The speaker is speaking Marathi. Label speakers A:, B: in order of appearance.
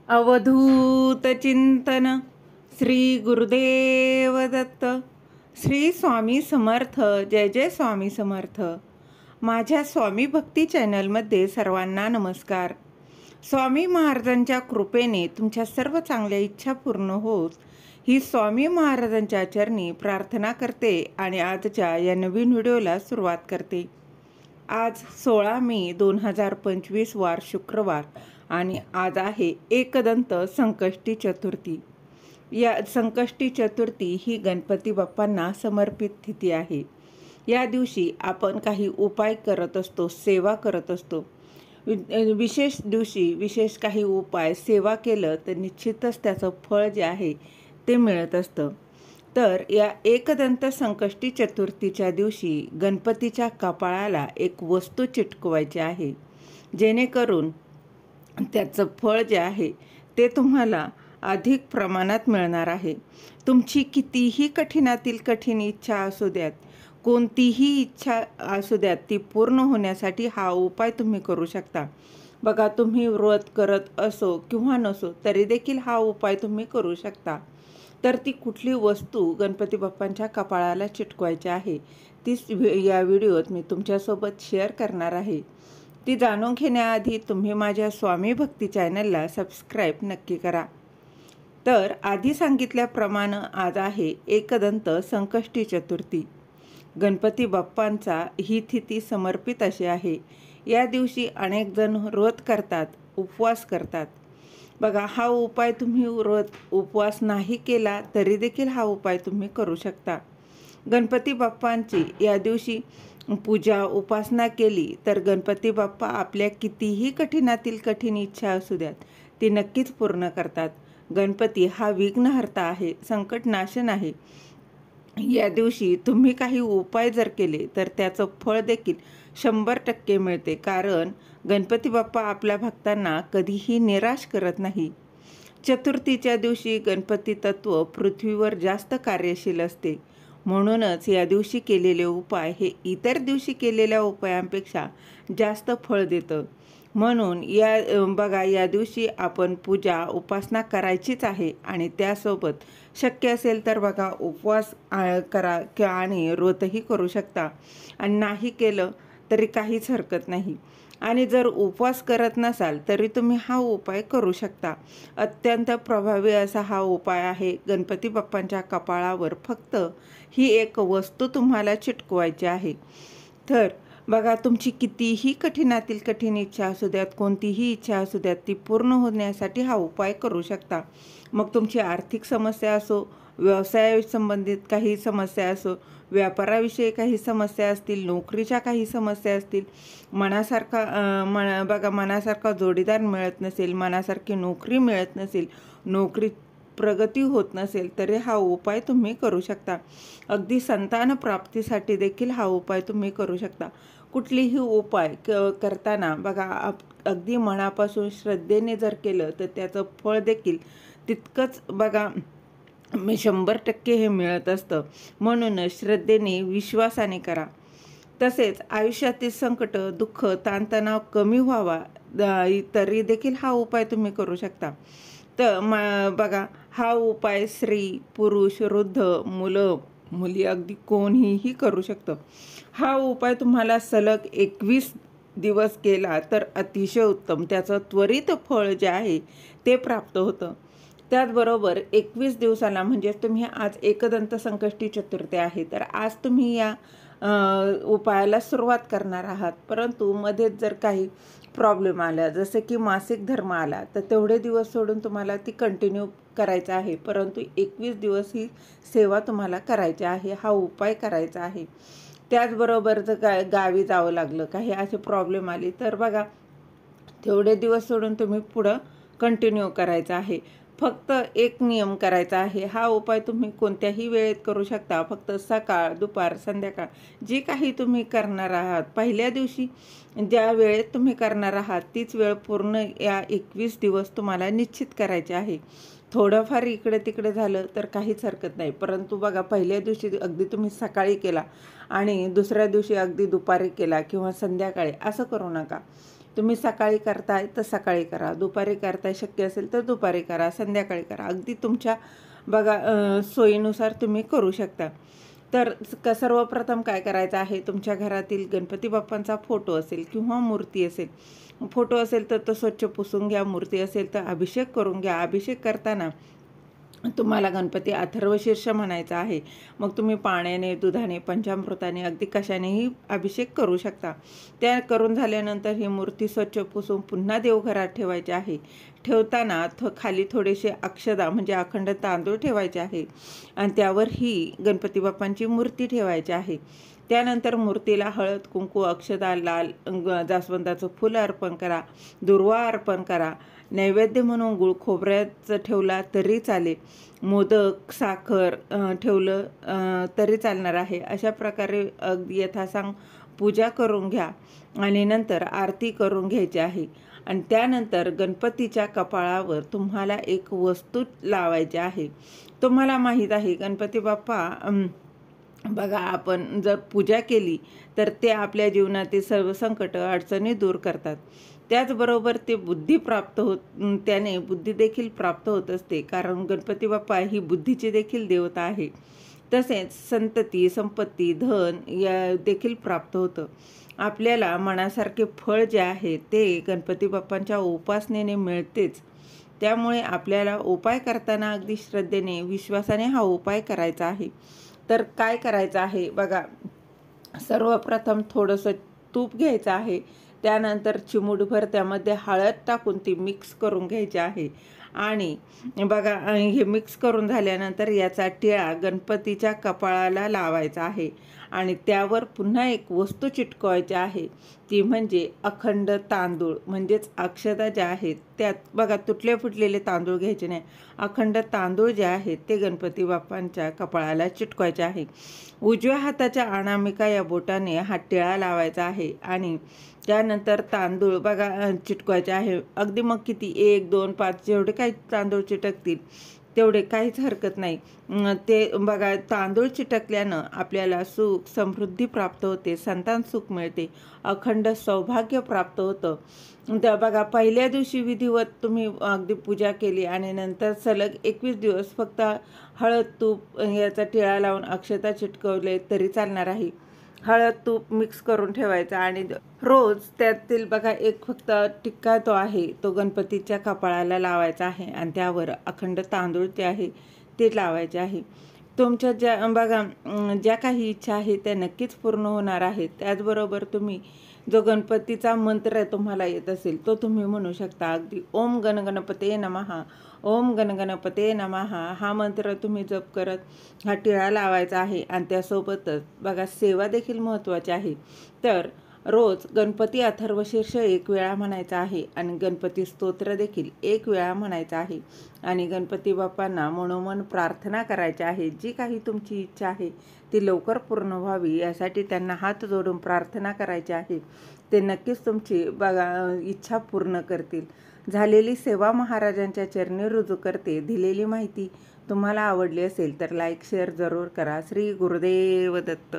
A: अवधूत चिंतन श्री गुरुदेव दत्त. श्री स्वामी समर्थ. जय जय स्वामी समर्थ. माझ्या स्वामी भक्ती चॅनलमध्ये सर्वांना नमस्कार. स्वामी महाराजांच्या कृपेने तुमच्या सर्व चांगल्या इच्छा पूर्ण होत ही स्वामी महाराजांच्या चरणी प्रार्थना करते आणि आजच्या या नवीन व्हिडिओला सुरुवात करते. आज 16 मे 2025 वार शुक्रवार आणि आज आहे एकदंत संकष्टी चतुर्थी. या संकष्टी चतुर्थी ही गणपती बाप्पांना समर्पित तिथी आहे. या दिवशी आपण काही उपाय करत असतो, सेवा करत असतो. विशेष दिवशी विशेष काही उपाय सेवा केलं तर निश्चितच त्याचं फळ जे आहे ते मिळत असतं. तर या एकदंत संकष्टी चतुर्थीच्या दिवशी गणपतीच्या कपाळाला एक वस्तू चिटकवायची आहे, जेणेकरून त्याचं फळ जे आहे ते तुम्हाला अधिक प्रमाणात मिळणार आहे. तुमची कितीही कठीणातील कठीण इच्छा असू द्यात, कोणतीही इच्छा असू द्यात, ती पूर्ण होण्यासाठी हा उपाय तुम्ही करू शकता. बघा, तुम्ही व्रत करत असो किंवा नसो तरी देखील हा उपाय तुम्ही करू शकता. तर ती कुठली वस्तू गणपती बाप्पांच्या कपाळाला चिटकवायची आहे तीच या व्हिडिओत मी तुमच्यासोबत शेअर करणार आहे. ती जाणून घेण्याआधी तुम्ही माझ्या स्वामी भक्ती चॅनलला सबस्क्राईब नक्की करा. तर आधी सांगितल्याप्रमाणे आज आहे एकदंत संकष्टी चतुर्थी. गणपती बाप्पांचा ही तिथी समर्पित अशी आहे. या दिवशी अनेक जण व्रत करतात, उपवास करतात. बघा, हा उपाय तुम्ही व्रत उपवास नाही केला तरी देखील हा उपाय तुम्ही करू शकता. गणपती बाप्पांची या दिवशी पूजा उपासना केली तर गणपती बाप्पा आपल्या कितीही कठीणातील कठीण इच्छा असू द्यात ती नक्कीच पूर्ण करतात. गणपती हा विघ्नहर्ता आहे, संकटनाशन आहे. या दिवशी तुम्ही काही उपाय जर केले तर त्याचं फळ देखील 100% मिळते, कारण गणपती बाप्पा आपल्या भक्तांना कधीही निराश करत नाही. चतुर्थीच्या दिवशी गणपती तत्व पृथ्वीवर जास्त कार्यशील असते. म्हणूनच या दिवशी केलेले उपाय हे इतर दिवशी केलेल्या उपायांपेक्षा जास्त फळ देतं. म्हणून या दिवशी आपण पूजा उपासना करायचीच आहे आणि त्यासोबत शक्य असेल तर बघा उपवास करा आणि व्रतही करू शकता. आणि नाही केलं तरी काहीच हरकत नाही. आणि जर उपवास करत नसाल तरी तुम्ही हा उपाय करू शकता. अत्यंत प्रभावी असा हा उपाय आहे. गणपती बाप्पांच्या कपाळावर फक्त ही एक वस्तू तुम्हाला चिटकवायची आहे. तर बघा, तुमची कितीही कठीणातील कठीण इच्छा असू द्यात, कोणतीही इच्छा असू द्यात, ती पूर्ण होण्यासाठी हा उपाय करू शकता. मग तुमची आर्थिक समस्या असो, व्यवसायासंबंधित काही समस्या असो, व्यापाराविषयी काही समस्या असतील, नोकरीच्या काही समस्या असतील, मनासारखा जोडीदार मिळत नसेल, मनासारखी नोकरी मिळत नसेल, नोकरी प्रगती होत नसेल तरी हा उपाय तुम्ही करू शकता. अगदी संतान प्राप्तीसाठी देखील हा उपाय तुम्ही करू शकता. कुठलीही उपाय करताना बघा, अगदी मनापासून श्रद्धेने जर केलं तर त्याचं फळ देखील तितकंच बघा 100% हे मिळत असतं. म्हणूनच श्रद्धेने विश्वासाने करा. तसेच आयुष्यातील संकट, दुःख, ताणतणाव कमी व्हावा तरी देखील हा उपाय तुम्ही करू शकता. तर बघा, हा उपाय स्त्री, पुरुष, वृद्ध, मुलं, मुली अगदी कोणीही करू शकतं. हा उपाय तुम्हाला सलग 21 दिवस केला तर अतिशय उत्तम. त्याचं त्वरित फळ जे आहे ते प्राप्त होतं. त्याचबरोबर 21 दिवसाला म्हणजे तुम्ही आज एकदंत संकष्टी चतुर्थी आहे तर आज तुम्ही या उपायाला सुरुवात करणार आहात. परंतु मध्येच जर काही प्रॉब्लेम आला, जसं की मासिक धर्म आला, तर तेवढे दिवस सोडून तुम्हाला ती कंटिन्यू करायचं आहे. परंतु 21 दिवस ही सेवा तुम्हाला करायची आहे, हा उपाय करायचा आहे. त्याचबरोबर जर गावी जावं लागलं, काही असे प्रॉब्लेम आले तर बघा, तेवढे दिवस सोडून तुम्ही पुढं कंटिन्यू करायचं आहे. फक्त एक नियम करायचा आहे. हा उपाय तुम्ही कोणत्याही वेळेत करू शकता. फक्त सकाळ, दुपार, संध्याकाळ जी काही तुम्ही करणार आहात, पहिल्या दिवशी ज्या वेळेत तुम्ही करणार आहात तीच वेळ पूर्ण या 21 दिवस तुम्हाला निश्चित करायचे आहे. थोडंफार इकडे तिकडे झालं तर काहीच हरकत नाही. परंतु बघा, पहिल्या दिवशी अगदी तुम्ही सकाळी केला आणि दुसऱ्या दिवशी अगदी दुपारी केला किंवा संध्याकाळी, असं करू नका. तुम्ही सकाळी करताय तर सकाळी करा, दुपारी करताय शक्य असेल तर दुपारी करा, संध्याकाळी करा, अगदी तुमच्या सोयीनुसार तुम्ही करू शकता. तर सर्वप्रथम काय करायचं आहे, तुमच्या घरातील गणपती बाप्पांचा फोटो असेल किंवा मूर्ती असेल, फोटो असेल तर तो स्वच्छ पुसून घ्या, मूर्ती असेल तर अभिषेक करून घ्या. अभिषेक करताना तुम्हाला गणपती अथर्वशीर्ष म्हणायचा आहे. मग तुम्ही पाण्याने, दुधाने, पंचामृताने, अगदी कशानेही अभिषेक करू शकता. त्या करून झाल्यानंतर ही मूर्ती स्वच्छ पुसून पुन्हा देवघरात ठेवायची आहे. ठेवताना खाली थोडेसे अक्षदा म्हणजे अखंड तांदूळ ठेवायचे आहे आणि त्यावर ही गणपती बाप्पांची मूर्ती ठेवायची आहे. त्यानंतर मूर्तीला हळद, कुंकू, अक्षदा, लाल जास्वंदाचं फुलं अर्पण करा, दुर्वा अर्पण करा. नैवेद्य म्हणून गुळ खोबऱ्याचं ठेवला तरी चालेल, मोदक, साखर ठेवलं तरी चालणार आहे. अशा प्रकारे अगदी यथासांग पूजा करून घ्या आणि नंतर आरती करून घ्यायची आहे. आणि त्यानंतर गणपतीच्या कपाळावर तुम्हाला एक वस्तू लावायची आहे. तुम्हाला माहीत आहे गणपती बाप्पा बघा, आपण जर पूजा केली तर ते आपल्या जीवनातील सर्व संकट, अडचणी दूर करतात. त्याचबरोबर ते त्याने बुद्धी देखील प्राप्त होत असते, कारण गणपती बाप्पा ही बुद्धीची देखील देवता आहे. तसेच संतती, संपत्ती, धन या देखील प्राप्त होतं. आपल्याला मनासारखे फळ जे आहे ते गणपती बाप्पांच्या उपासनेने मिळतेच. त्यामुळे आपल्याला उपाय करताना अगदी श्रद्धेने, विश्वासाने हा उपाय करायचा आहे. तर काय करायचं आहे बघा, सर्वप्रथम थोडंसं तूप घ्यायचं आहे. त्यानंतर चिमूटभर त्यामध्ये हळद टाकून ती मिक्स करून घ्यायची आहे. आणि बघा, हे मिक्स करून झाल्यानंतर याचा टिळा गणपतीच्या कपाळाला लावायचा आहे आणि त्यावर पुन्हा एक वस्तू चिटकवायची आहे, ती म्हणजे अखंड तांदूळ, म्हणजेच अक्षता ज्या आहेत त्यात बघा, तुटले फुटलेले तांदूळ घ्यायचे नाही, अखंड तांदूळ जे आहेत ते गणपती बाप्पांच्या कपाळाला चिटकवायचे आहे. उजव्या हाताच्या अनामिका या बोटाने हा टिळा लावायचा आहे आणि त्यानंतर तांदूळ बघा चिटकवायचे आहे. अगदी मग किती 1, 2, 5 जेवढे काही तांदूळ चिटकतील तेवढे, काहीच हरकत नाही. ते बघा, तांदूळ चिटकल्यानं आपल्याला सुख, समृद्धी प्राप्त होते, संतान सुख मिळते, अखंड सौभाग्य प्राप्त होतं. त्या बघा, पहिल्या दिवशी विधिवत तुम्ही अगदी पूजा केली आणि नंतर सलग 21 दिवस फक्त हळद, तूप याचा टिळा लावून अक्षता चिटकवले तरी चालणार आहे. हळद, तूप मिक्स करून ठेवायचा आणि रोज त्यातील बघा एक फक्त टिक्का तो आहे तो गणपतीच्या कपाळाला लावायचा आहे आणि त्यावर अखंड तांदूळ जे आहे ते लावायचे आहे. तुमच्या ज्या काही इच्छा आहे त्या नक्कीच पूर्ण होणार आहेत. त्याचबरोबर तुम्ही जो गणपतीचा मंत्र तुम्हाला येत असेल तो तुम्ही म्हणू शकता. अगदी ओम गणगणपते नमः, ओम गणगणपते नमः हा मंत्र तुम्ही जप करत हा टिळा लावायचा आहे. आणि त्यासोबतच बघा, सेवा देखील महत्त्वाची आहे. तर रोज गणपती अथर्वशीर्ष 1 वेळा म्हणायचा आहे आणि गणपती स्तोत्र देखील 1 वेळा म्हणायचं आहे आणि गणपती बाप्पांना मनोमन प्रार्थना करायची आहे. जी काही तुमची इच्छा आहे ती लवकर पूर्ण व्हावी यासाठी त्यांना हात जोडून प्रार्थना करायची आहे. ते नक्कीच तुमची इच्छा पूर्ण करतील. झालेली सेवा महाराजांच्या चरणी रुजू करते. दिलेली माहिती तुम्हाला आवडली असेल तर लाईक, शेअर जरूर करा. श्री गुरुदेव दत्त.